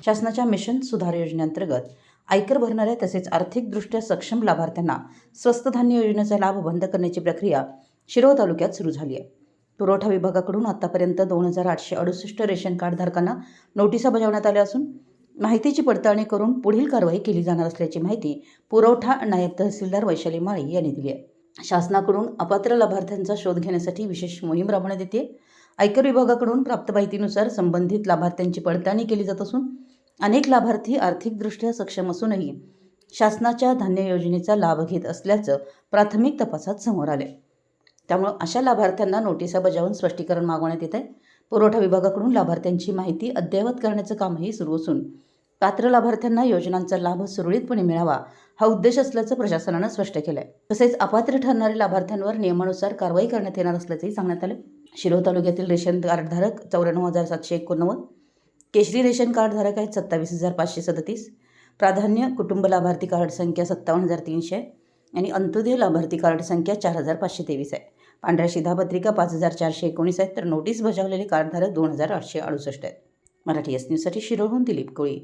शासनाच्या मिशन सुधार योजनेअंतर्गत आयकर भरणाऱ्या तसेच आर्थिकदृष्ट्या सक्षम लाभार्थ्यांना स्वस्त धान्य योजनेचा लाभ बंद करण्याची प्रक्रिया शिरोळ तालुक्यात सुरू झाली आहे। पुरवठा विभागाकडून आतापर्यंत 2868 रेशन कार्ड धारकांना नोटिसा बजावण्यात आल्या असून माहितीची पडताळणी करून पुढील कारवाई केली जाणार असल्याची माहिती पुरवठा नायब तहसीलदार वैशाली माळी यांनी दिली आहे। शासनाकडून अपात्र लाभार्थ्यांचा शोध घेण्यासाठी विशेष मोहीम राबवण्यात येते। आयकर विभागाकडून प्राप्त माहितीनुसार संबंधित लाभार्थ्यांची पडताळणी केली जात असून अनेक लाभार्थी आर्थिकदृष्ट्या सक्षम असूनही शासनाच्या धान्य योजनेचा लाभ घेत असल्याचं प्राथमिक तपासात समोर आले। त्यामुळे अशा लाभार्थ्यांना नोटिसा बजावून स्पष्टीकरण मागवण्यात येत आहे। पुरवठा विभागाकडून लाभार्थ्यांची माहिती अद्ययावत करण्याचं कामही सुरू असून पात्र लाभार्थ्यांना योजनांचा लाभ सुरळीतपणे मिळावा हा उद्देश असल्याचं प्रशासनानं स्पष्ट केलं आहे। तसेच अपात्र ठरणाऱ्या लाभार्थ्यांवर नियमानुसार कारवाई करण्यात येणार असल्याचंही सांगण्यात आलं। शिरोळ तालुक्यातील रेशन कार्डधारक 94,789, केशरी रेशन कार्डधारक आहेत 27,537, प्राधान्य कुटुंब लाभार्थी कार्ड संख्या 57,300 आणि अंत्योदय लाभार्थी कार्ड संख्या 4,523 आहे। पांढऱ्या शिधापत्रिका 5,419 आहेत तर नोटीस बजावलेले कार्डधारक 2,868 आहेत। मराठी एस न्यूजसाठी शिरोळहून दिलीप कोळी।